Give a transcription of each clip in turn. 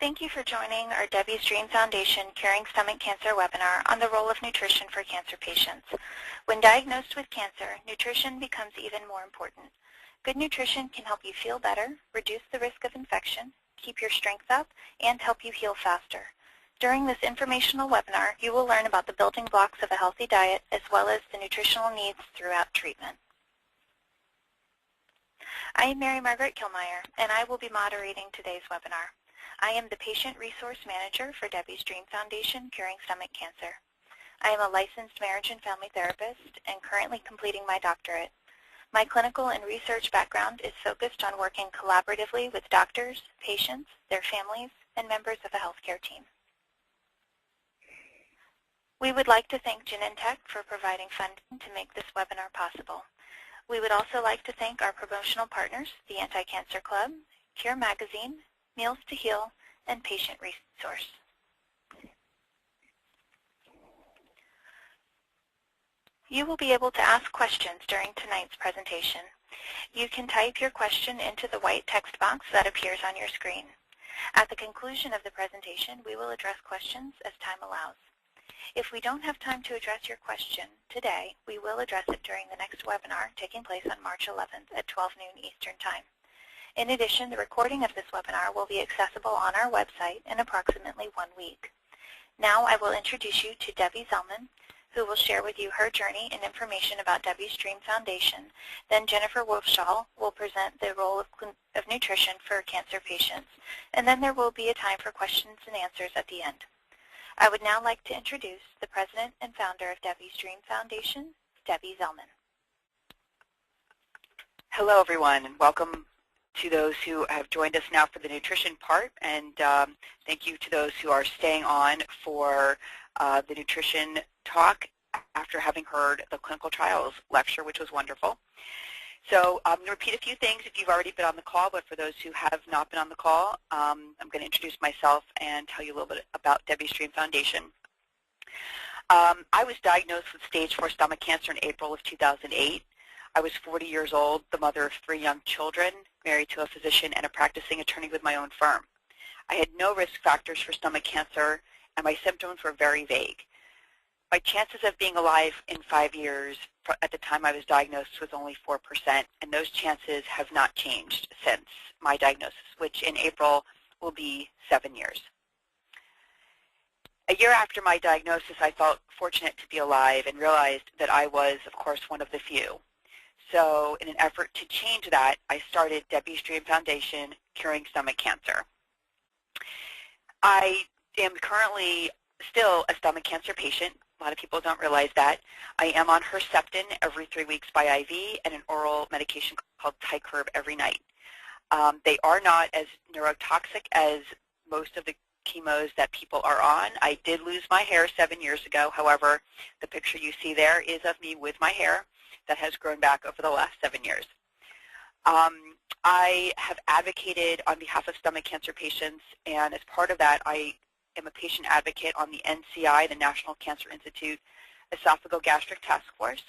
Thank you for joining our Debbie's Dream Foundation Curing Stomach Cancer webinar on the role of nutrition for cancer patients. When diagnosed with cancer, nutrition becomes even more important. Good nutrition can help you feel better, reduce the risk of infection, keep your strength up, and help you heal faster. During this informational webinar, you will learn about the building blocks of a healthy diet as well as the nutritional needs throughout treatment. I am Mary Margaret Kilmeyer, and I will be moderating today's webinar. I am the Patient Resource Manager for Debbie's Dream Foundation Curing Stomach Cancer. I am a licensed marriage and family therapist and currently completing my doctorate. My clinical and research background is focused on working collaboratively with doctors, patients, their families, and members of a healthcare team. We would like to thank Genentech for providing funding to make this webinar possible. We would also like to thank our promotional partners, the Anti-Cancer Club, Cure Magazine, Meals to Heal, and Patient Resource. You will be able to ask questions during tonight's presentation. You can type your question into the white text box that appears on your screen. At the conclusion of the presentation, we will address questions as time allows. If we don't have time to address your question today, we will address it during the next webinar taking place on March 11th at 12 noon Eastern Time. In addition, the recording of this webinar will be accessible on our website in approximately 1 week. Now I will introduce you to Debbie Zellman, who will share with you her journey and information about Debbie's Dream Foundation. Then Jennifer Wolfshohl will present the role of nutrition for cancer patients. And then there will be a time for questions and answers at the end. I would now like to introduce the President and Founder of Debbie's Dream Foundation, Debbie Zellman. Hello everyone, and welcome to those who have joined us now for the nutrition part, and thank you to those who are staying on for the nutrition talk after having heard the clinical trials lecture, which was wonderful. So I'm going to repeat a few things if you've already been on the call, but for those who have not been on the call, I'm going to introduce myself and tell you a little bit about Debbie's Dream Foundation. I was diagnosed with stage 4 stomach cancer in April of 2008. I was 40 years old, the mother of 3 young children, married to a physician and a practicing attorney with my own firm. I had no risk factors for stomach cancer, and my symptoms were very vague. My chances of being alive in 5 years at the time I was diagnosed was only 4%, and those chances have not changed since my diagnosis, which in April will be 7 years. A year after my diagnosis, I felt fortunate to be alive and realized that I was, of course, one of the few. So in an effort to change that, I started Debbie's Dream Foundation Curing Stomach Cancer. I am currently still a stomach cancer patient. A lot of people don't realize that. I am on Herceptin every 3 weeks by IV and an oral medication called Tykerb every night. They are not as neurotoxic as most of the chemos that people are on. I did lose my hair 7 years ago. However, the picture you see there is of me with my hair that has grown back over the last 7 years. I have advocated on behalf of stomach cancer patients, and as part of that, I am a patient advocate on the NCI, the National Cancer Institute Esophagogastric Task Force.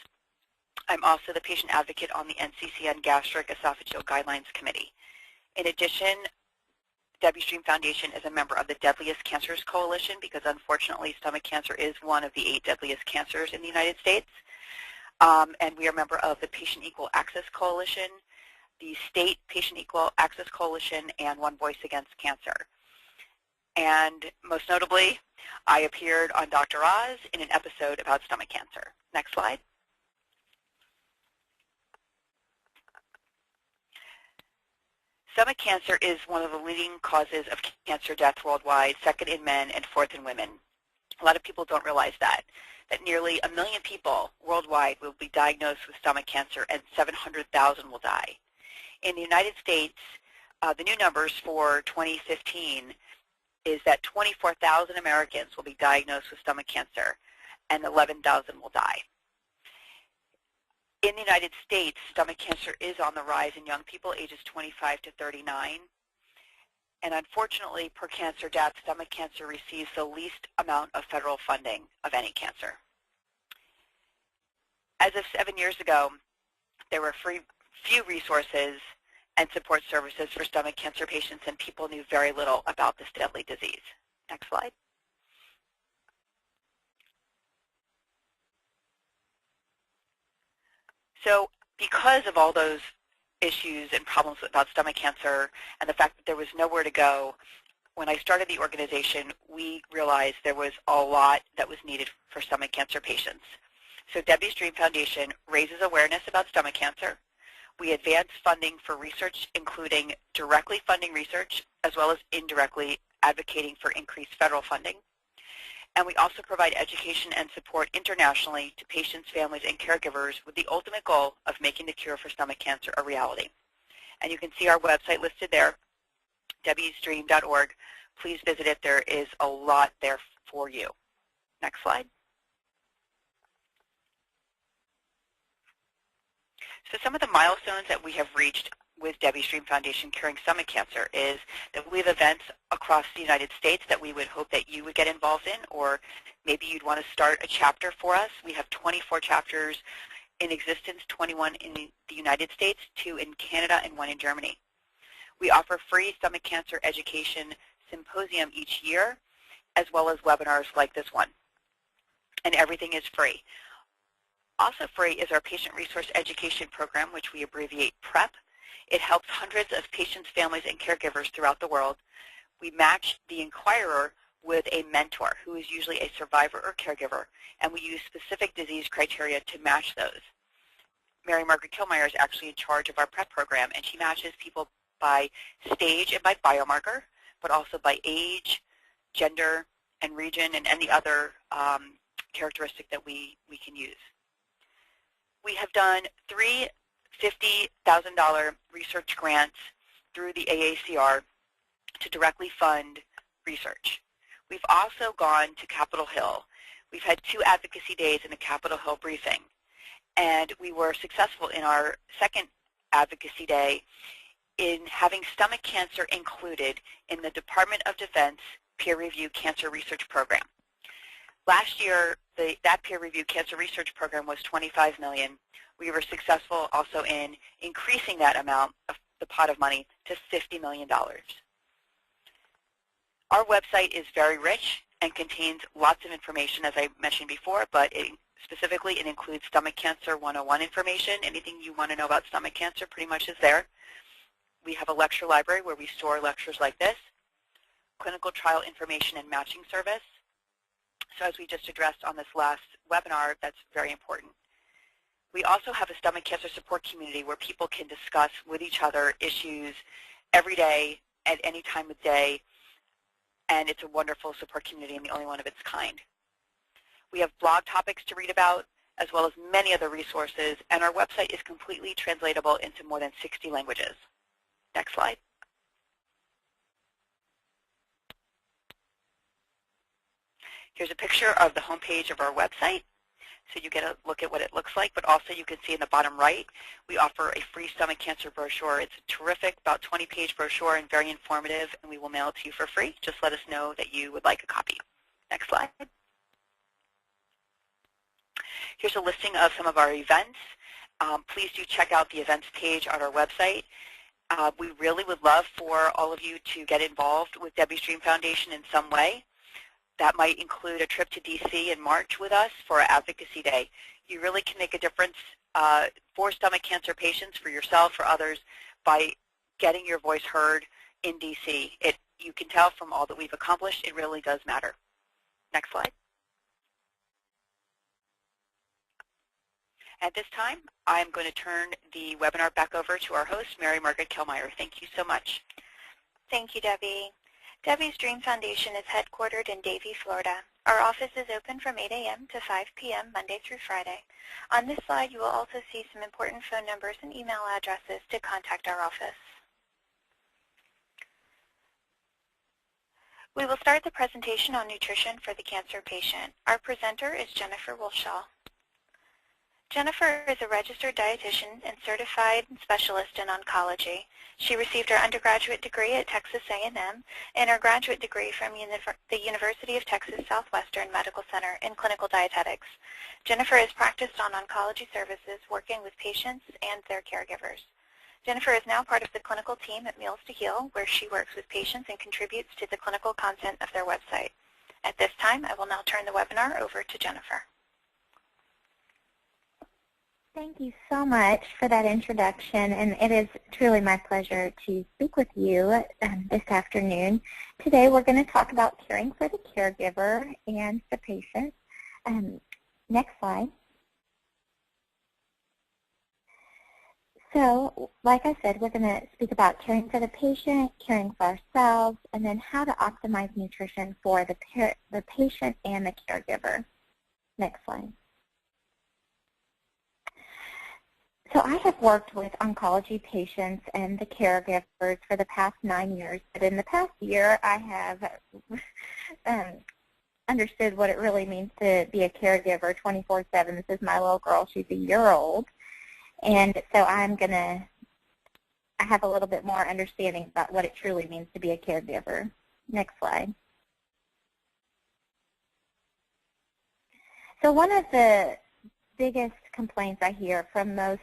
I'm also the patient advocate on the NCCN Gastric Esophageal Guidelines Committee. In addition, Debbie's Dream Foundation is a member of the Deadliest Cancers Coalition because unfortunately stomach cancer is one of the 8 deadliest cancers in the United States. And we are a member of the Patient Equal Access Coalition, the State Patient Equal Access Coalition, and One Voice Against Cancer. And most notably, I appeared on Dr. Oz in an episode about stomach cancer. Next slide. Stomach cancer is one of the leading causes of cancer death worldwide, second in men and fourth in women. A lot of people don't realize that nearly 1 million people worldwide will be diagnosed with stomach cancer and 700,000 will die. In the United States, the new numbers for 2015 is that 24,000 Americans will be diagnosed with stomach cancer and 11,000 will die. In the United States, stomach cancer is on the rise in young people ages 25 to 39. And unfortunately, per cancer death, stomach cancer receives the least amount of federal funding of any cancer. As of 7 years ago, there were few resources and support services for stomach cancer patients, and people knew very little about this deadly disease. Next slide. So because of all those issues and problems about stomach cancer and the fact that there was nowhere to go, when I started the organization, we realized there was a lot that was needed for stomach cancer patients. So Debbie's Dream Foundation raises awareness about stomach cancer. We advance funding for research, including directly funding research, as well as indirectly advocating for increased federal funding. And we also provide education and support internationally to patients, families, and caregivers with the ultimate goal of making the cure for stomach cancer a reality. And you can see our website listed there, debbiesdream.org. Please visit it. There is a lot there for you. Next slide. So some of the milestones that we have reached with Debbie's Dream Foundation Curing Stomach Cancer is that we have events across the United States that we would hope that you would get involved in, or maybe you'd want to start a chapter for us. We have 24 chapters in existence, 21 in the United States, 2 in Canada, and 1 in Germany. We offer free stomach cancer education symposium each year, as well as webinars like this one. And everything is free. Also free is our Patient Resource Education Program, which we abbreviate PREP. It helps hundreds of patients, families, and caregivers throughout the world. We match the inquirer with a mentor who is usually a survivor or caregiver, and we use specific disease criteria to match those. Mary Margaret Kilmeyer is actually in charge of our PREP program, and she matches people by stage and by biomarker, but also by age, gender, and region, and any other characteristic that we can use. We have done 3 $50,000 research grants through the AACR to directly fund research. We've also gone to Capitol Hill. We've had 2 advocacy days in a Capitol Hill briefing, and we were successful in our second advocacy day in having stomach cancer included in the Department of Defense peer-reviewed cancer research program. Last year, that peer-reviewed cancer research program was $25 million. We were successful also in increasing that amount of the pot of money to $50 million. Our website is very rich and contains lots of information, as I mentioned before, but specifically it includes stomach cancer 101 information. Anything you want to know about stomach cancer pretty much is there. We have a lecture library where we store lectures like this, clinical trial information and matching service. So as we just addressed on this last webinar, that's very important. We also have a stomach cancer support community where people can discuss with each other issues every day at any time of day, and it's a wonderful support community and the only one of its kind. We have blog topics to read about, as well as many other resources, and our website is completely translatable into more than 60 languages. Next slide. Here's a picture of the homepage of our website, so you get a look at what it looks like, but also you can see in the bottom right, we offer a free stomach cancer brochure. It's a terrific, about 20-page brochure and very informative, and we will mail it to you for free. Just let us know that you would like a copy. Next slide. Here's a listing of some of our events. Please do check out the events page on our website. We really would love for all of you to get involved with Debbie's Dream Foundation in some way. That might include a trip to DC in March with us for our Advocacy Day. You really can make a difference for stomach cancer patients, for yourself, for others, by getting your voice heard in DC. You can tell from all that we've accomplished, it really does matter. Next slide. At this time, I'm going to turn the webinar back over to our host, Mary Margaret Kilmeyer. Thank you so much. Thank you, Debbie. Debbie's Dream Foundation is headquartered in Davie, Florida. Our office is open from 8 a.m. to 5 p.m. Monday through Friday. On this slide, you will also see some important phone numbers and email addresses to contact our office. We will start the presentation on nutrition for the cancer patient. Our presenter is Jennifer Wolfshohl. Jennifer is a registered dietitian and certified specialist in oncology. She received her undergraduate degree at Texas A&M and her graduate degree from the University of Texas Southwestern Medical Center in clinical dietetics. Jennifer has practiced on oncology services working with patients and their caregivers. Jennifer is now part of the clinical team at Meals to Heal, where she works with patients and contributes to the clinical content of their website. At this time, I will now turn the webinar over to Jennifer. Thank you so much for that introduction, and it is truly my pleasure to speak with you this afternoon. Today we're going to talk about caring for the caregiver and the patient. Next slide. So, like I said, we're going to speak about caring for the patient, caring for ourselves, and then how to optimize nutrition for the patient and the caregiver. Next slide. So I have worked with oncology patients and the caregivers for the past 9 years, but in the past year I have understood what it really means to be a caregiver 24/7. This is my little girl. She's a year old. And so I have a little bit more understanding about what it truly means to be a caregiver. Next slide. So one of the biggest complaints I hear from most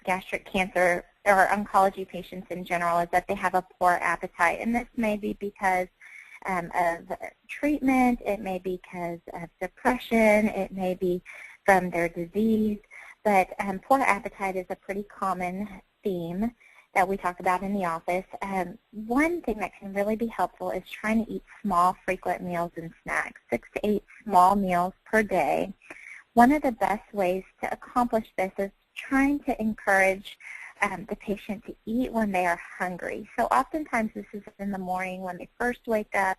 gastric cancer or oncology patients in general is that they have a poor appetite. And this may be because of treatment, it may be because of depression, it may be from their disease. But poor appetite is a pretty common theme that we talk about in the office. One thing that can really be helpful is trying to eat small, frequent meals and snacks, 6 to 8 small meals per day. One of the best ways to accomplish this is trying to encourage the patient to eat when they are hungry. So oftentimes this is in the morning when they first wake up.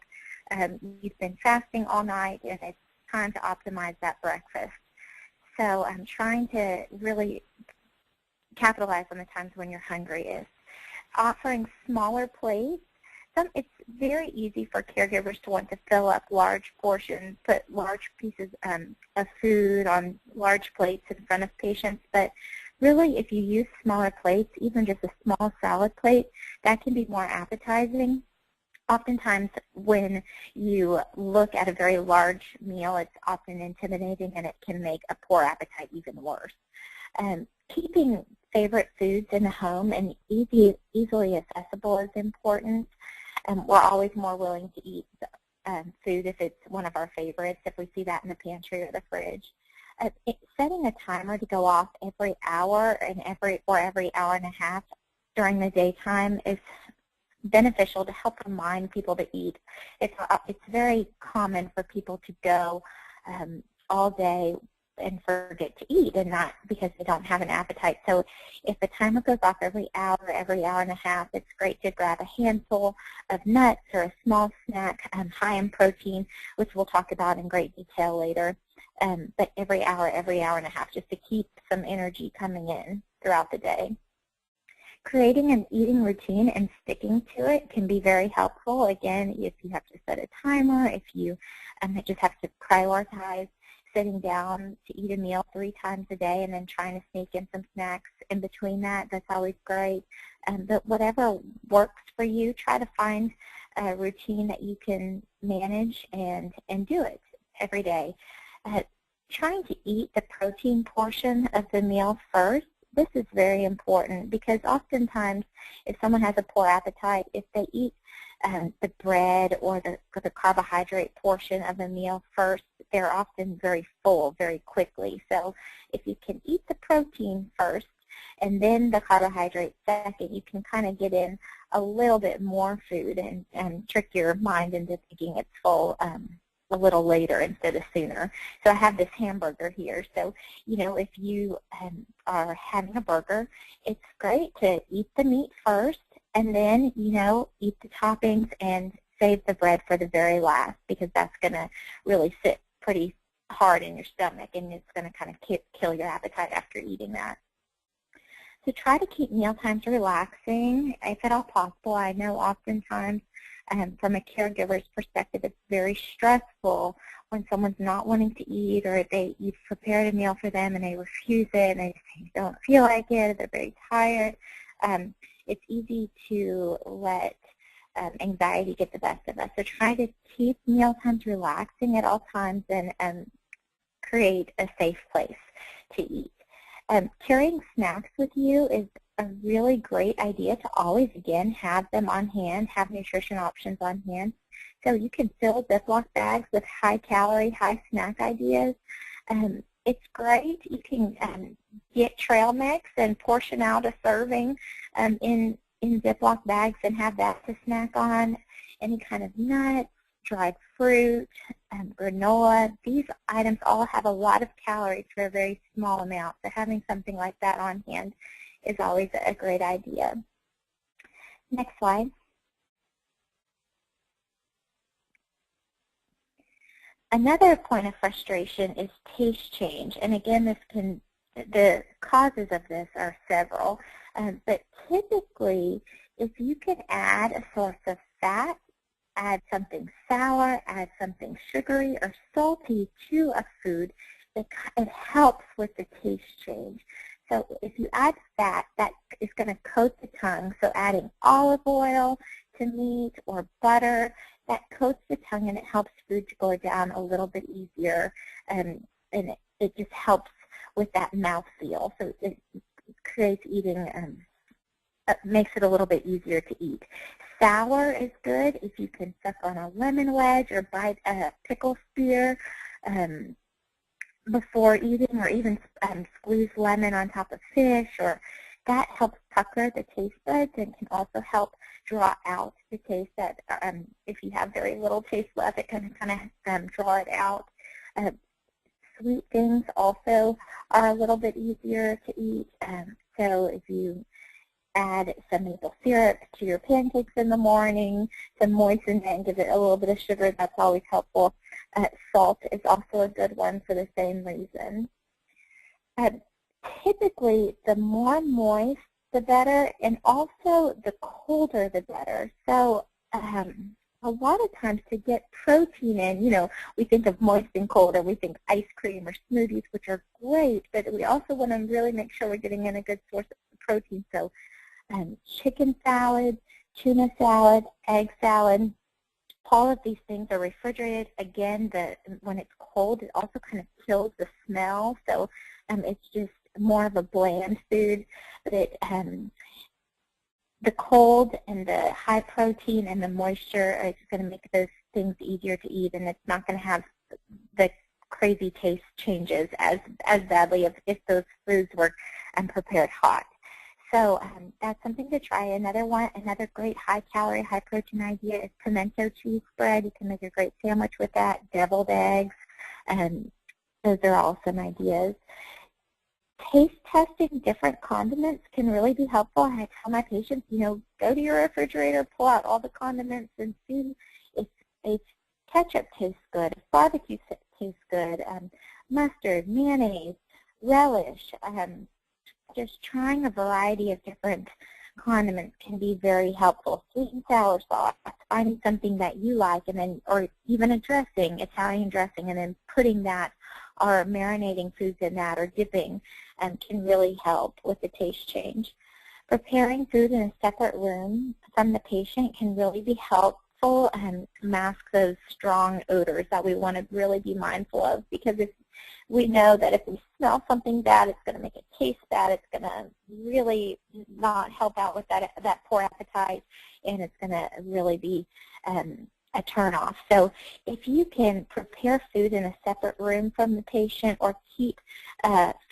You've been fasting all night, and it's time to optimize that breakfast. So I'm trying to really capitalize on the times when you're hungry is offering smaller plates. It's very easy for caregivers to want to fill up large portions, put large pieces of food on large plates in front of patients, but really if you use smaller plates, even just a small salad plate, that can be more appetizing. Oftentimes when you look at a very large meal, it's often intimidating and it can make a poor appetite even worse. Keeping favorite foods in the home and easily accessible is important. We're always more willing to eat food if it's one of our favorites, if we see that in the pantry or the fridge. Setting a timer to go off every hour and every hour and a half during the daytime is beneficial to help remind people to eat. It's very common for people to go all day and forget to eat, and not because they don't have an appetite. So if the timer goes off every hour and a half, it's great to grab a handful of nuts or a small snack high in protein, which we'll talk about in great detail later, but every hour and a half, just to keep some energy coming in throughout the day. Creating an eating routine and sticking to it can be very helpful. Again, if you have to set a timer, if you just have to prioritize sitting down to eat a meal 3 times a day and then trying to sneak in some snacks in between that, that's always great. But whatever works for you, try to find a routine that you can manage and do it every day. Trying to eat the protein portion of the meal first. This is very important because oftentimes if someone has a poor appetite, if they eat the bread or the carbohydrate portion of the meal first, they're often very full very quickly. So if you can eat the protein first and then the carbohydrate second, you can kind of get in a little bit more food and trick your mind into thinking it's full a little later instead of sooner. So I have this hamburger here. So, if you are having a burger, it's great to eat the meat first and then, eat the toppings and save the bread for the very last, because that's going to really sit pretty hard in your stomach and it's going to kind of kill your appetite after eating that. So try to keep meal times relaxing if at all possible. I know oftentimes from a caregiver's perspective, it's very stressful when someone's not wanting to eat, or you've prepared a meal for them and they refuse it and they don't feel like it, they're very tired. It's easy to let anxiety get the best of us. So try to keep meal times relaxing at all times and create a safe place to eat. Carrying snacks with you is a really great idea to always, again, have them on hand, have nutrition options on hand. So you can fill Ziploc bags with high-calorie, high snack ideas. It's great. You can get trail mix and portion out a serving in Ziploc bags and have that to snack on. Any kind of nuts, dried fruit, granola. These items all have a lot of calories for a very small amount. So having something like that on hand is always a great idea. Next slide. Another point of frustration is taste change. And again, the causes of this are several. But typically, if you can add a source of fat, add something sour, add something sugary or salty to a food, it helps with the taste change. So if you add fat, that is going to coat the tongue. So adding olive oil to meat or butter, that coats the tongue and it helps food to go down a little bit easier. And it just helps with that mouthfeel. So it creates eating, makes it a little bit easier to eat. Sour is good if you can suck on a lemon wedge or bite a pickle spear before eating, or even squeeze lemon on top of fish, or that helps pucker the taste buds and can also help draw out the taste. That if you have very little taste left, it can kind of draw it out. Sweet things also are a little bit easier to eat. So if you add some maple syrup to your pancakes in the morning to moisten it and give it a little bit of sugar, that's always helpful. Salt is also a good one for the same reason. Typically, the more moist, the better, and also the colder, the better. So a lot of times to get protein in, we think of moist and cold, or we think ice cream or smoothies, which are great, but we also want to really make sure we're getting in a good source of protein. So chicken salad, tuna salad, egg salad, all of these things are refrigerated. Again, when it's cold, it also kind of kills the smell, so it's just more of a bland food. But the cold and the high protein and the moisture are just going to make those things easier to eat, and it's not going to have the crazy taste changes as badly if those foods were prepared hot. So that's something to try. Another great high-calorie, high-protein idea is pimento cheese spread. You can make a great sandwich with that, deviled eggs, and those are all some ideas. Taste testing different condiments can really be helpful. I tell my patients, go to your refrigerator, pull out all the condiments, and see if ketchup tastes good, if barbecue tastes good, mustard, mayonnaise, relish. Just trying a variety of different condiments can be very helpful. Sweet and sour sauce, finding something that you like, and then, or even a dressing, Italian dressing, and then putting that or marinating foods in that or dipping can really help with the taste change. Preparing food in a separate room from the patient can really be helpful and mask those strong odors that we want to really be mindful of, because if we know that if we smell something bad, it's going to make it taste bad. It's going to really not help out with that poor appetite, and it's going to really be a turnoff. So if you can prepare food in a separate room from the patient, or keep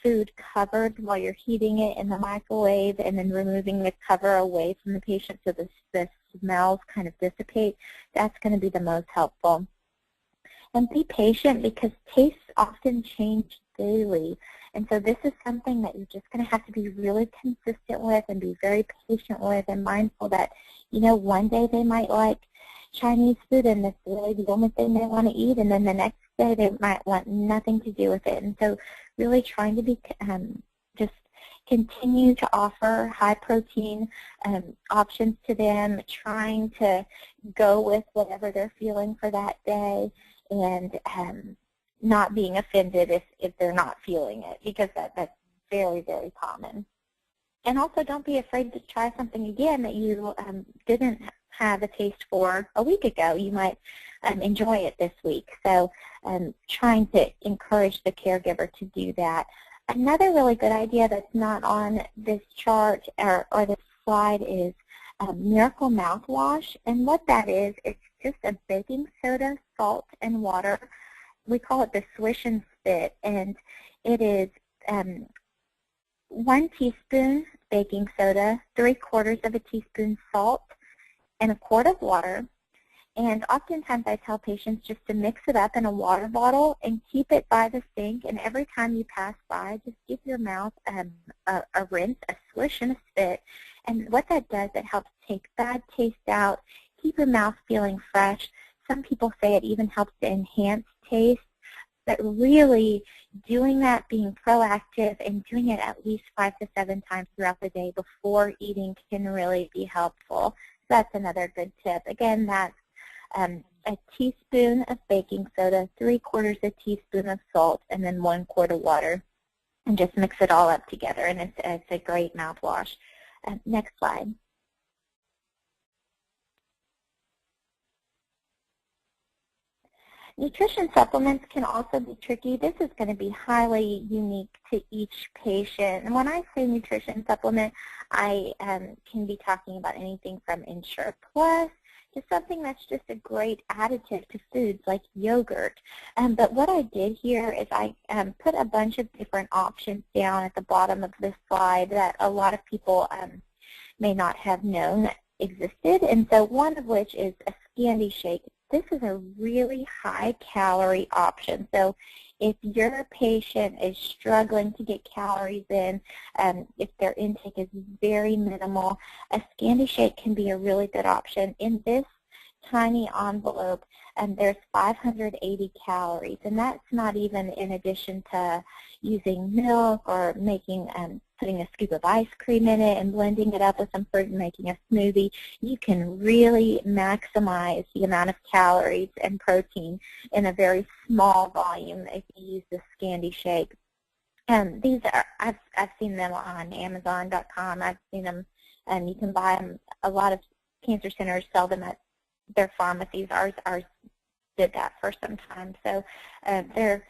food covered while you're heating it in the microwave and then removing the cover away from the patient so the smells kind of dissipate, that's going to be the most helpful. And be patient, because tastes often change daily. And so this is something that you're just going to have to be really consistent with and be very patient with, and mindful that, one day they might like Chinese food and that's really the only thing they want to eat, and then the next day they might want nothing to do with it. And so really trying to be just continue to offer high protein options to them, trying to go with whatever they're feeling for that day, and not being offended if they're not feeling it, because that's very, very common. And also don't be afraid to try something again that you didn't have a taste for a week ago. You might enjoy it this week. So trying to encourage the caregiver to do that Another really good idea that's not on this chart or this slide is Miracle Mouthwash. And what that is, it's just a baking soda, salt, and water. We call it the swish and spit. And it is 1 teaspoon baking soda, 3/4 of a teaspoon salt, and 1 quart of water. And oftentimes I tell patients just to mix it up in a water bottle and keep it by the sink. And every time you pass by, just give your mouth a rinse, a swish, and a spit. And what that does, it helps take bad taste out, keep your mouth feeling fresh. Some people say it even helps to enhance taste. But really doing that, being proactive, and doing it at least 5 to 7 times throughout the day before eating can really be helpful. So that's another good tip. Again, that's a teaspoon of baking soda, 3/4 a teaspoon of salt, and then 1 quart of water. And just mix it all up together, and it's a great mouthwash. Next slide. Nutrition supplements can also be tricky. This is going to be highly unique to each patient. And when I say nutrition supplement, I can be talking about anything from Ensure Plus to something that's just a great additive to foods like yogurt. But what I did here is I put a bunch of different options down at the bottom of this slide that a lot of people may not have known existed. And so one of which is a Scandi shake. This is a really high-calorie option. So if your patient is struggling to get calories in, if their intake is very minimal, a Scandi shake can be a really good option. In this tiny envelope, there's 580 calories, and that's not even in addition to using milk or making putting a scoop of ice cream in it and blending it up with some fruit and making a smoothie. You can really maximize the amount of calories and protein in a very small volume if you use the Scandi shake. These are I've seen them on Amazon.com. I've seen them, and you can buy them. A lot of cancer centers sell them at their pharmacies. Ours did that for some time, so they're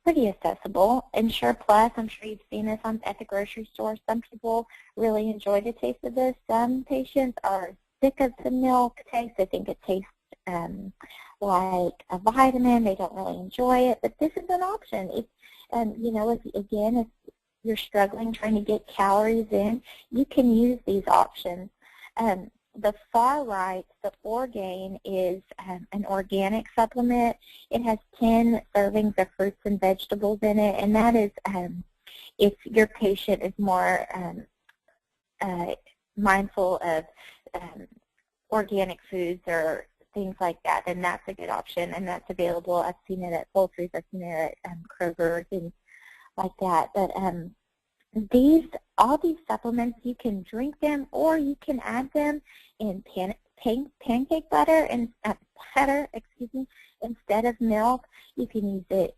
pretty accessible. Ensure Plus, I'm sure you've seen this at the grocery store. Some people really enjoy the taste of this. Some patients are sick of the milk taste. They think it tastes like a vitamin. They don't really enjoy it, but this is an option. It's, you know, if you're struggling trying to get calories in, you can use these options. The far right, the Orgain, is an organic supplement. It has 10 servings of fruits and vegetables in it, and that is if your patient is more mindful of organic foods or things like that, then that's a good option, and that's available. I've seen it at Whole Foods, I've seen it at Kroger, things like that. But all these supplements, you can drink them or you can add them in pancake butter and instead of milk. You can use it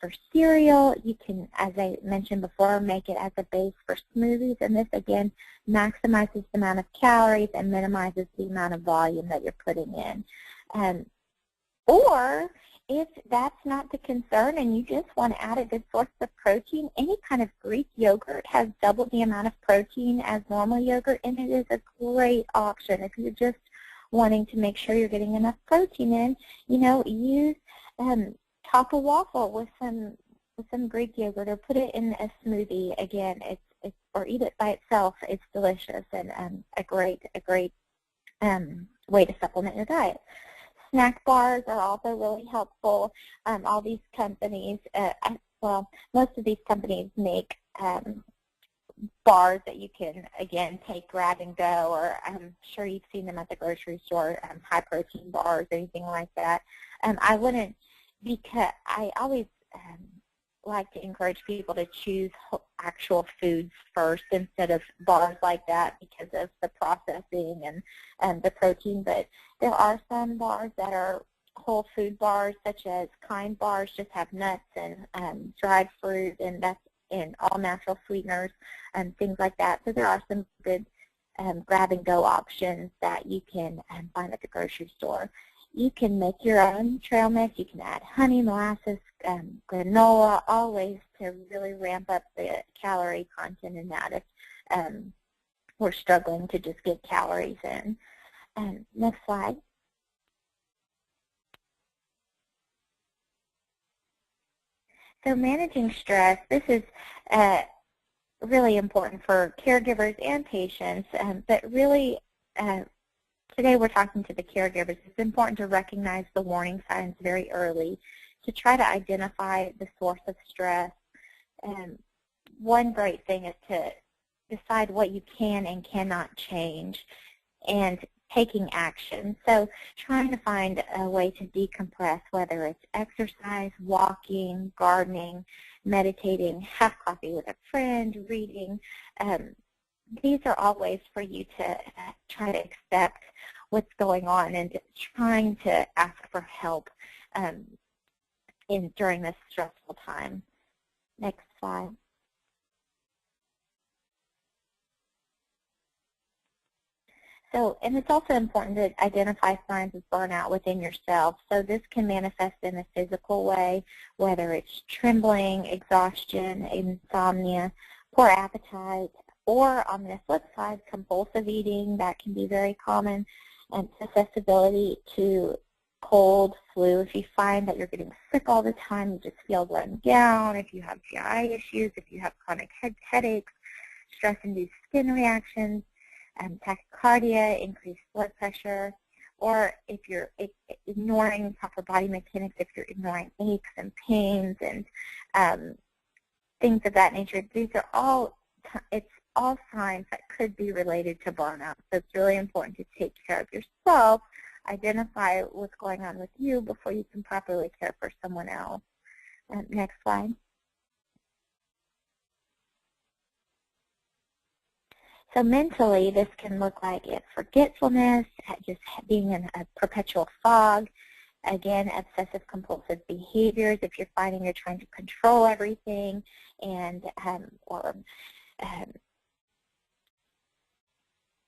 for cereal. You can, as I mentioned before, make it as a base for smoothies, and this again maximizes the amount of calories and minimizes the amount of volume that you're putting in. Or if that's not the concern and you just want to add a good source of protein, any kind of Greek yogurt has double the amount of protein as normal yogurt, and it is a great option. If you're just wanting to make sure you're getting enough protein in, you know, use top a waffle with some Greek yogurt or put it in a smoothie. Again, it's or eat it by itself. It's delicious and a great way to supplement your diet. Snack bars are also really helpful. All these companies, well, most of these companies make bars that you can, again, take, grab, and go, or I'm sure you've seen them at the grocery store, high-protein bars, anything like that. I wouldn't, because I always like to encourage people to choose actual foods first instead of bars like that because of the processing and the protein. But there are some bars that are whole food bars, such as Kind bars, just have nuts and dried fruit, and that's in all natural sweeteners and things like that. So there are some good grab-and-go options that you can find at the grocery store. You can make your own trail mix. You can add honey, molasses, granola, all ways to really ramp up the calorie content in that if we're struggling to just get calories in. Next slide. So managing stress, this is really important for caregivers and patients, but really today we're talking to the caregivers. It's important to recognize the warning signs very early to try to identify the source of stress. One great thing is to decide what you can and cannot change and taking action. So trying to find a way to decompress, whether it's exercise, walking, gardening, meditating, have coffee with a friend, reading. These are all ways for you to try to accept what's going on and trying to ask for help during this stressful time. Next slide. So, and it's also important to identify signs of burnout within yourself. So this can manifest in a physical way, whether it's trembling, exhaustion, insomnia, poor appetite, or on the flip side, compulsive eating. That can be very common, and susceptibility to cold, flu. If you find that you're getting sick all the time, you just feel run down, if you have GI issues, if you have chronic headaches, stress-induced skin reactions, tachycardia, increased blood pressure, or if you're ignoring proper body mechanics, if you're ignoring aches and pains and things of that nature, these are all, it's all signs that could be related to burnout. So it's really important to take care of yourself, identify what's going on with you before you can properly care for someone else. Next slide. So mentally, this can look like forgetfulness, just being in a perpetual fog, again, obsessive-compulsive behaviors, if you're finding you're trying to control everything, and or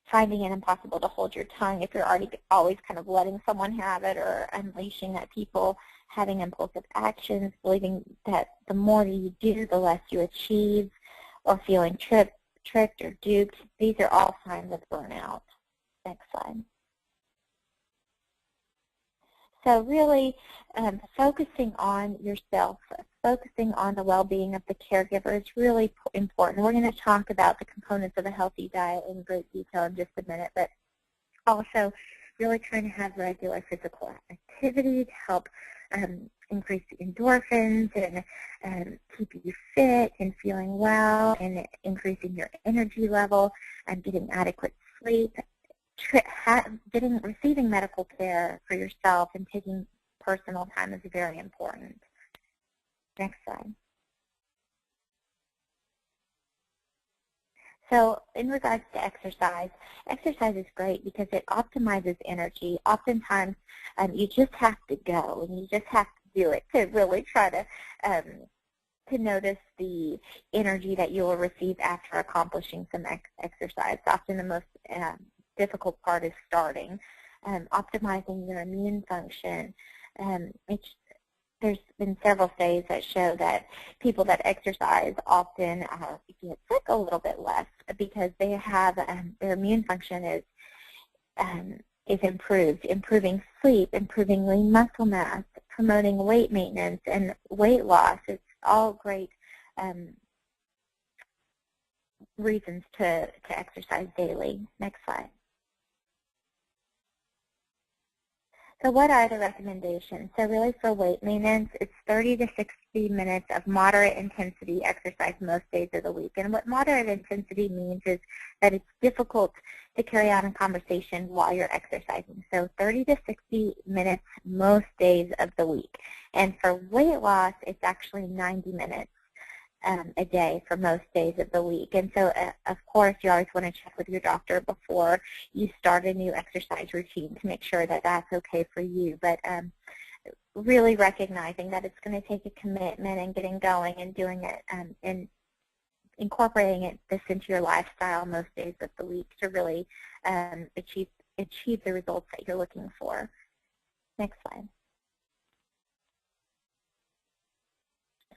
finding it impossible to hold your tongue, if you're always kind of letting someone have it or unleashing at people, having impulsive actions, believing that the more you do, the less you achieve, or feeling tricked or duped. These are all signs of burnout. Next slide. So really focusing on yourself, focusing on the well-being of the caregiver is really important. We're going to talk about the components of a healthy diet in great detail in just a minute, but also really trying to have regular physical activity to help increase the endorphins and keep you fit and feeling well and increasing your energy level and getting adequate sleep. Receiving medical care for yourself and taking personal time is very important. Next slide. So in regards to exercise, exercise is great because it optimizes energy. Oftentimes, you just have to go and you just have to do it to really try to notice the energy that you will receive after accomplishing some exercise. Often the most difficult part is starting, optimizing your immune function. There's been several studies that show that people that exercise often get sick a little bit less because they have their immune function is improved, improving sleep, improving lean muscle mass, promoting weight maintenance and weight loss. It's all great reasons to exercise daily. Next slide. So what are the recommendations? So really for weight maintenance, it's 30 to 60 minutes of moderate intensity exercise most days of the week. And what moderate intensity means is that it's difficult to carry on a conversation while you're exercising. So 30 to 60 minutes most days of the week. And for weight loss, it's actually 90 minutes a day for most days of the week. And so, of course, you always want to check with your doctor before you start a new exercise routine to make sure that that's okay for you. But really recognizing that it's going to take a commitment and getting going and doing it and incorporating this into your lifestyle most days of the week to really achieve the results that you're looking for. Next slide.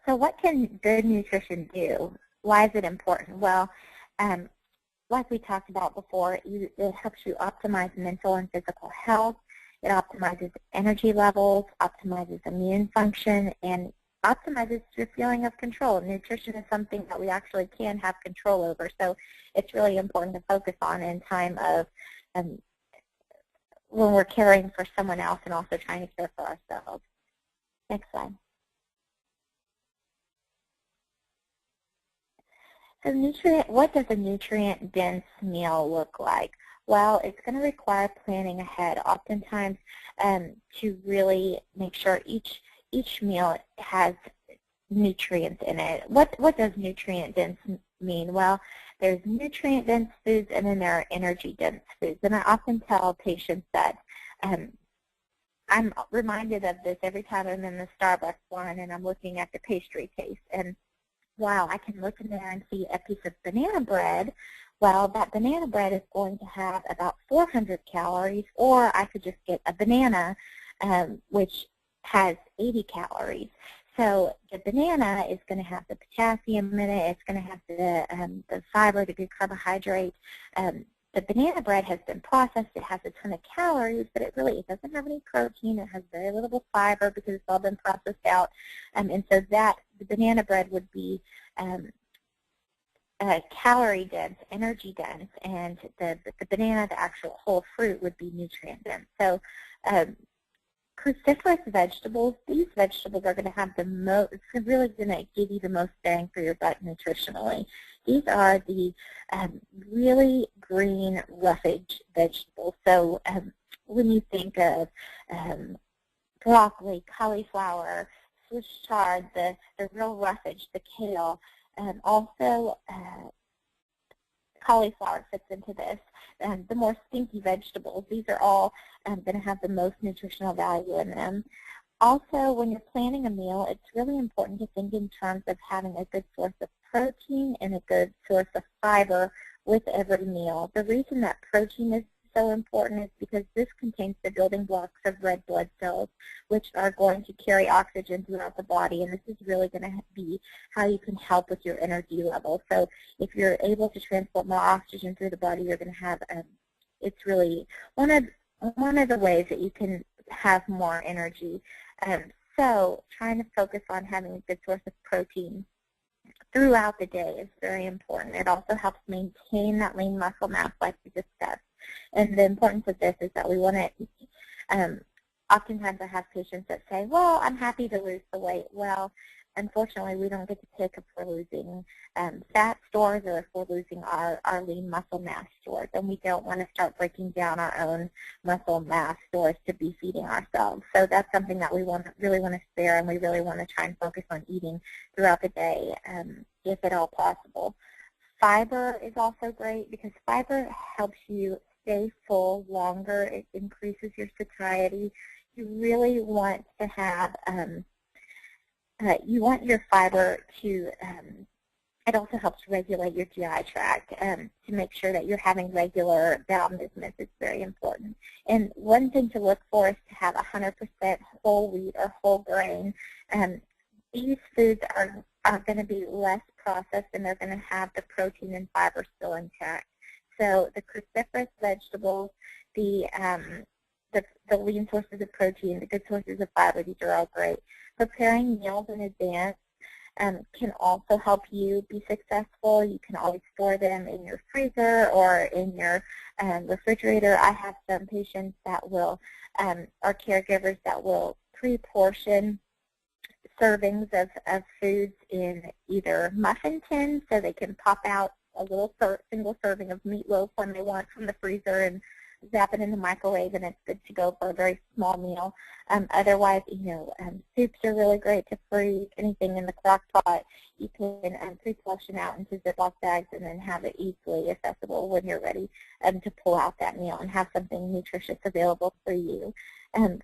So what can good nutrition do? Why is it important? Well, like we talked about before, it helps you optimize mental and physical health. It optimizes energy levels, optimizes immune function, and optimizes your feeling of control. Nutrition is something that we actually can have control over, so it's really important to focus on in time of when we're caring for someone else and also trying to care for ourselves. Next slide. So what does a nutrient-dense meal look like? Well, it's going to require planning ahead, oftentimes to really make sure each meal has nutrients in it. What does nutrient-dense mean? Well, there's nutrient-dense foods and then there are energy-dense foods. And I often tell patients that I'm reminded of this every time I'm in the Starbucks line and I'm looking at the pastry case. And wow, I can look in there and see a piece of banana bread. Well, that banana bread is going to have about 400 calories, or I could just get a banana, which has 80 calories. So the banana is going to have the potassium in it. It's going to have the fiber, the good carbohydrate. The banana bread has been processed. It has a ton of calories, but it doesn't have any protein. It has very little fiber because it's all been processed out. And so the banana bread would be calorie dense, energy dense, and the banana, the actual whole fruit, would be nutrient dense. So cruciferous vegetables, these vegetables are going to have the most, it's really going to give you the most bang for your buck nutritionally. These are the really green roughage vegetables. So when you think of broccoli, cauliflower, Swiss chard, the real roughage, the kale, also cauliflower fits into this. The more stinky vegetables, these are all going to have the most nutritional value in them. Also, when you're planning a meal, it's really important to think in terms of having a good source of protein and a good source of fiber with every meal. The reason that protein is so important is because this contains the building blocks of red blood cells, which are going to carry oxygen throughout the body, and this is really going to be how you can help with your energy level. So if you're able to transport more oxygen through the body, you're going to have, it's really one of the ways that you can have more energy. So trying to focus on having a good source of protein throughout the day is very important. It also helps maintain that lean muscle mass like we discussed. And the importance of this is that we want to, oftentimes I have patients that say, well, I'm happy to lose the weight. Well, unfortunately, we don't get to pick if we're losing fat stores or if we're losing our lean muscle mass stores. And we don't want to start breaking down our own muscle mass stores to be feeding ourselves. So that's something that we really want to spare, and we really want to try and focus on eating throughout the day, if at all possible. Fiber is also great because fiber helps you stay full longer. It increases your satiety. You really want to have, you want your fiber to, it also helps regulate your GI tract to make sure that you're having regular bowel movements. It's very important. And one thing to look for is to have 100% whole wheat or whole grain. These foods are going to be less processed, and they're going to have the protein and fiber still intact. So the cruciferous vegetables, the lean sources of protein, the good sources of fiber, these are all great. Preparing meals in advance can also help you be successful. You can always store them in your freezer or in your refrigerator. I have some patients that will, or caregivers that will pre-portion servings of foods in either muffin tins so they can pop out a little single serving of meatloaf when they want from the freezer and zap it in the microwave, and it's good to go for a very small meal. Otherwise, soups are really great to freeze. Anything in the crock pot, you can pre-portion out into Ziploc bags and then have it easily accessible when you're ready to pull out that meal and have something nutritious available for you.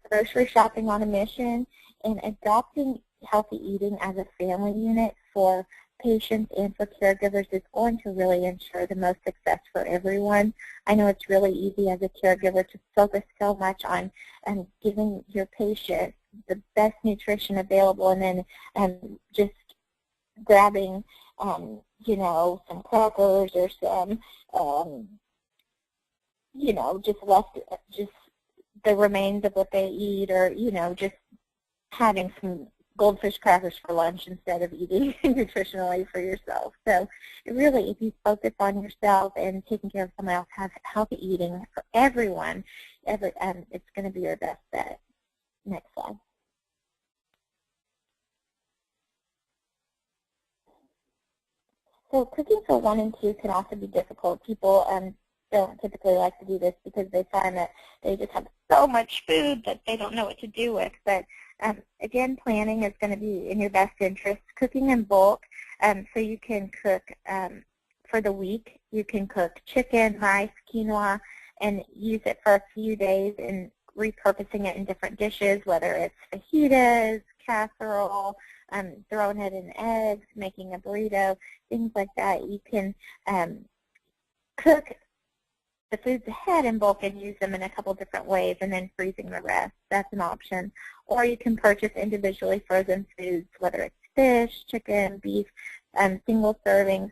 Grocery shopping on a mission and adopting healthy eating as a family unit for patients and for caregivers is going to really ensure the most success for everyone. I know it's really easy as a caregiver to focus so much on giving your patient the best nutrition available and then just grabbing, you know, some crackers or some, you know, just the remains of what they eat, or, you know, just having some goldfish crackers for lunch instead of eating nutritionally for yourself. So really, if you focus on yourself and taking care of someone else, have healthy eating for everyone, it's going to be your best bet. Next slide. So cooking for 1 and 2 can also be difficult. People don't typically like to do this because they find that they just have so much food that they don't know what to do with. But again, planning is going to be in your best interest. Cooking in bulk, so you can cook for the week. You can cook chicken, rice, quinoa, and use it for a few days and repurposing it in different dishes, whether it's fajitas, casserole, throwing it in eggs, making a burrito, things like that. You can cook the foods ahead in bulk and use them in a couple different ways, and then freezing the rest. That's an option. Or you can purchase individually frozen foods, whether it's fish, chicken, beef, single servings.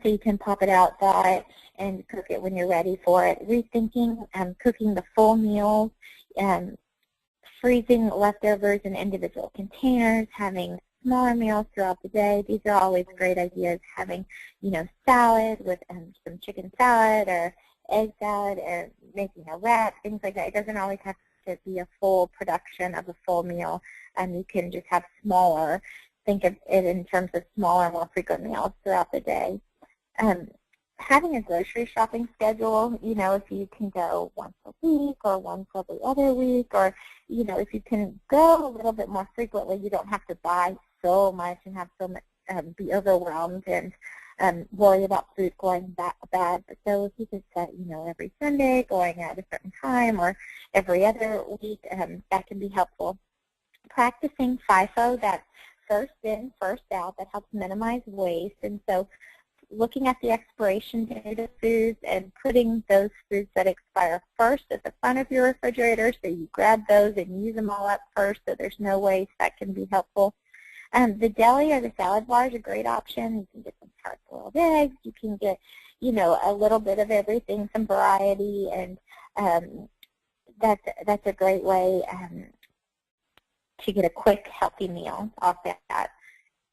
So you can pop it outside and cook it when you're ready for it. Rethinking cooking the full meals, freezing leftovers in individual containers, having smaller meals throughout the day. These are always great ideas. Having, you know, salad with some chicken salad or egg salad, or making a wrap, things like that. It doesn't always have to be a full production of a full meal. You can just have smaller, think of it in terms of smaller, more frequent meals throughout the day. Having a grocery shopping schedule, you know, if you can go once a week or once every other week, or, you know, if you can go a little bit more frequently, you don't have to buy so much and have so much, be overwhelmed and worry about food going bad. So if you could set, you know, every Sunday going at a certain time, or every other week, that can be helpful. Practicing FIFO, that's first in, first out, that helps minimize waste. And so looking at the expiration date of foods and putting those foods that expire first at the front of your refrigerator, so you grab those and use them all up first so there's no waste. That can be helpful. The deli or the salad bar is a great option. You can get some hard-boiled eggs. You can get, you know, a little bit of everything, some variety, and that's a great way to get a quick, healthy meal off that.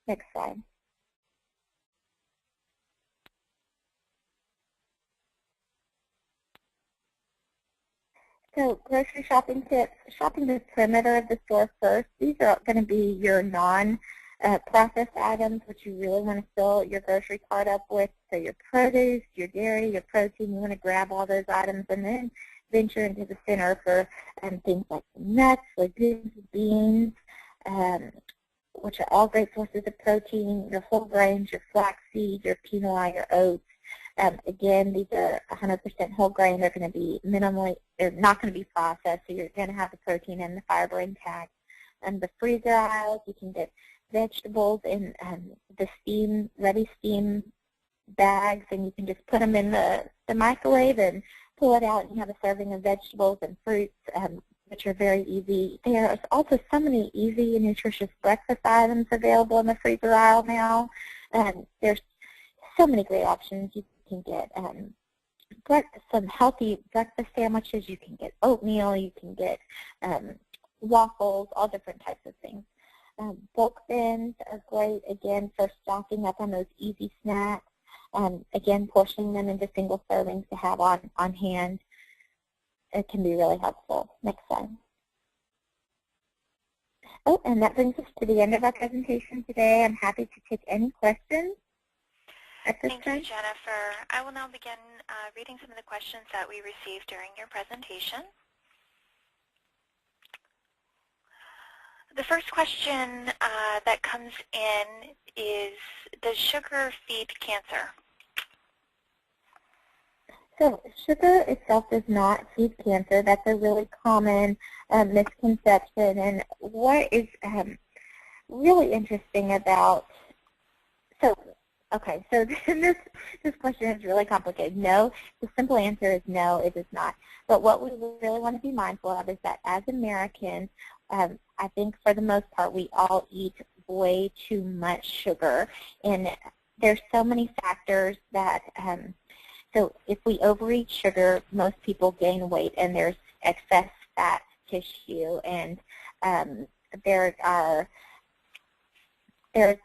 Next slide. So grocery shopping tips, shopping the perimeter of the store first. These are going to be your non-processed items, which you really want to fill your grocery cart up with. So your produce, your dairy, your protein, you want to grab all those items and then venture into the center for things like nuts, legumes, beans, which are all great sources of protein, your whole grains, your flax seeds, your quinoa, your oats. Again, these are 100% whole grain. They're going to be they're not going to be processed, so you're going to have the protein and the fiber intact. The freezer aisles, you can get vegetables in the ready steam bags, and you can just put them in the microwave and pull it out, and you have a serving of vegetables and fruits, which are very easy. There's also so many easy and nutritious breakfast items available in the freezer aisle now. There's so many great options. You can get some healthy breakfast sandwiches. You can get oatmeal. You can get waffles, all different types of things. Bulk bins are great, again, for stocking up on those easy snacks. Again, portioning them into single servings to have on hand. It can be really helpful. Next slide. Oh, and that brings us to the end of our presentation today. I'm happy to take any questions at this time. Thank you, Jennifer. I will now begin reading some of the questions that we received during your presentation. The first question that comes in is, does sugar feed cancer? So sugar itself does not feed cancer. That's a really common misconception. And what is really interesting about, so this question is really complicated. No, the simple answer is no, it does not. But what we really want to be mindful of is that as Americans, I think for the most part, we all eat way too much sugar. And there's so many factors that, so if we overeat sugar, most people gain weight, and there's excess fat tissue, and there's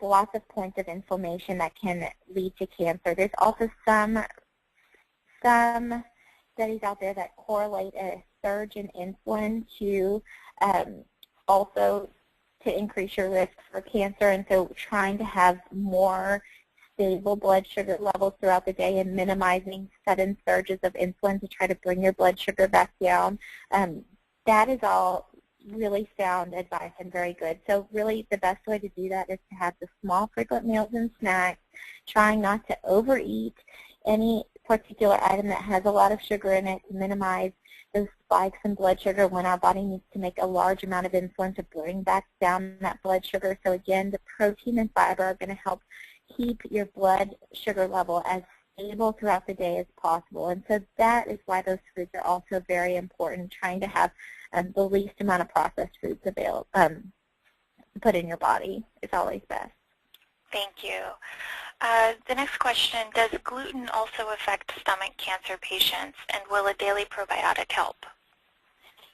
lots of points of inflammation that can lead to cancer. There's also some studies out there that correlate a surge in insulin to also to increase your risk for cancer, and so trying to have more stable blood sugar levels throughout the day and minimizing sudden surges of insulin to try to bring your blood sugar back down. That is all really sound advice and very good. So really the best way to do that is to have the small frequent meals and snacks, trying not to overeat any particular item that has a lot of sugar in it to minimize those spikes in blood sugar when our body needs to make a large amount of insulin to bring back down that blood sugar. So again, the protein and fiber are going to help keep your blood sugar level as stable throughout the day as possible. And so that is why those foods are also very important, trying to have the least amount of processed foods available put in your body is always best. Thank you. The next question, does gluten also affect stomach cancer patients, and will a daily probiotic help?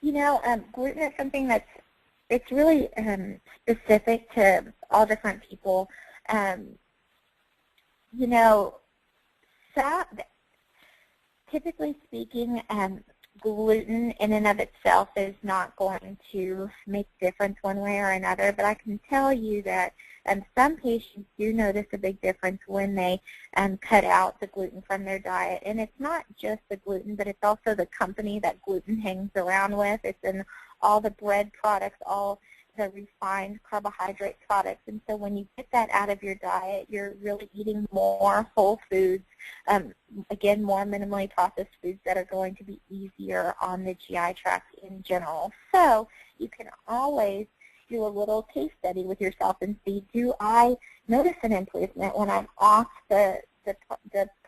You know, gluten is something it's really specific to all different people. You know, typically speaking, gluten in and of itself is not going to make a difference one way or another, but I can tell you that some patients do notice a big difference when they cut out the gluten from their diet. And it's not just the gluten, but it's also the company that gluten hangs around with. It's in all the bread products, all the refined carbohydrate products. And so when you get that out of your diet, you're really eating more whole foods, again, more minimally processed foods that are going to be easier on the GI tract in general. So you can always do a little case study with yourself and see, do I notice an improvement when I'm off the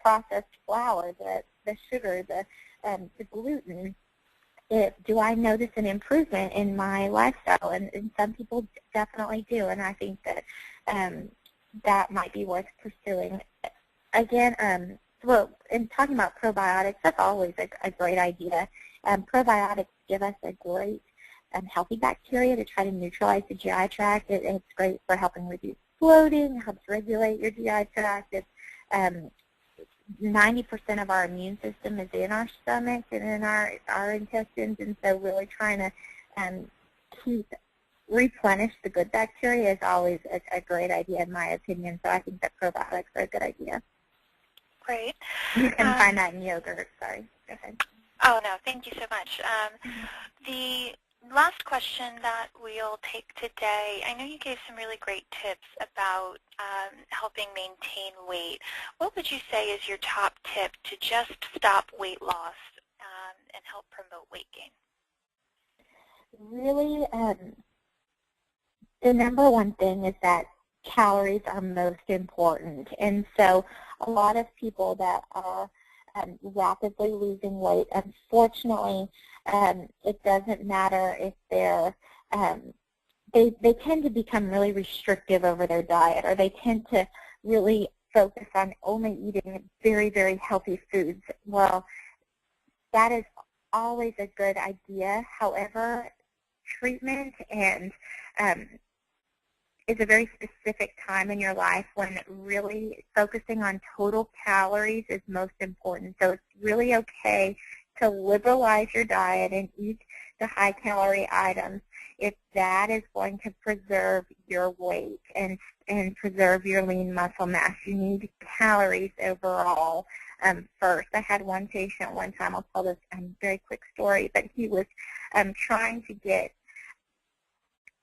processed flour, the sugar, the gluten? Do I notice an improvement in my lifestyle? And some people definitely do, and I think that that might be worth pursuing. Again, well, in talking about probiotics, that's always a great idea. Probiotics give us a great healthy bacteria to try to neutralize the GI tract. It's great for helping reduce bloating, it helps regulate your GI tract. It's 90% of our immune system is in our stomach and in our intestines, and so really trying to replenish the good bacteria is always a great idea in my opinion, so I think that probiotics are a good idea. Great. You can find that in yogurt. Sorry. Go ahead. Oh, no, thank you so much. The last question that we'll take today, I know you gave some really great tips about helping maintain weight. What would you say is your top tip to just stop weight loss and help promote weight gain? Really, the number one thing is that calories are most important. And so a lot of people that are rapidly losing weight, unfortunately, it doesn't matter if they're, they tend to become really restrictive over their diet, or they tend to really focus on only eating very, very healthy foods. Well, that is always a good idea. However, treatment and is a very specific time in your life when really focusing on total calories is most important. So it's really okay to liberalize your diet and eat the high-calorie items if that is going to preserve your weight and preserve your lean muscle mass. You need calories overall first. I had one patient one time, I'll tell this very quick story, but he was trying to get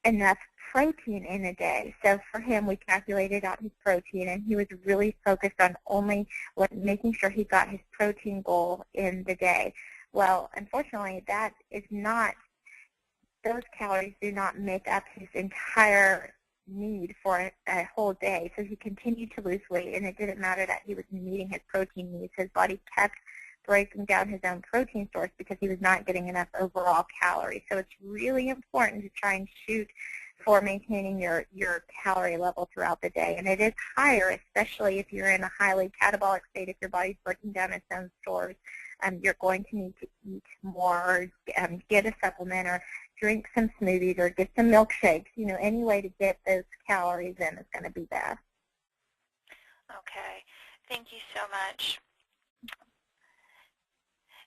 enough protein in a day. So for him, we calculated out his protein, and he was really focused on only making sure he got his protein goal in the day. Well, unfortunately, that is not, those calories do not make up his entire need for a whole day. So he continued to lose weight, and it didn't matter that he was meeting his protein needs. His body kept breaking down his own protein source because he was not getting enough overall calories. So it's really important to try and shoot for maintaining your calorie level throughout the day. And it is higher, especially if you're in a highly catabolic state, if your body's breaking down its own stores. You're going to need to eat more, get a supplement, or drink some smoothies, or get some milkshakes. Any way to get those calories in is going to be best. Okay. Thank you so much.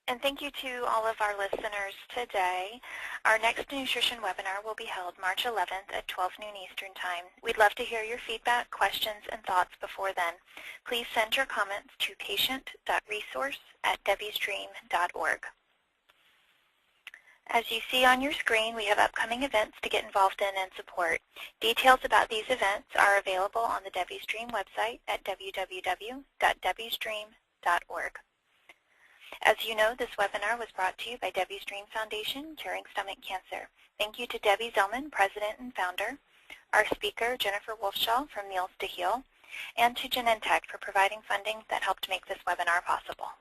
And thank you to all of our listeners today. Our next nutrition webinar will be held March 11th at 12 noon Eastern Time. We'd love to hear your feedback, questions, and thoughts before then. Please send your comments to patient.resource@debbiesdream.org. As you see on your screen, we have upcoming events to get involved in and support. Details about these events are available on the Debbie's Dream website at www.debbiesdream.org. As you know, this webinar was brought to you by Debbie's Dream Foundation, Curing Stomach Cancer. Thank you to Debbie Zellman, President and Founder, our speaker, Jennifer Wolfshohl from Meals to Heal, and to Genentech for providing funding that helped make this webinar possible.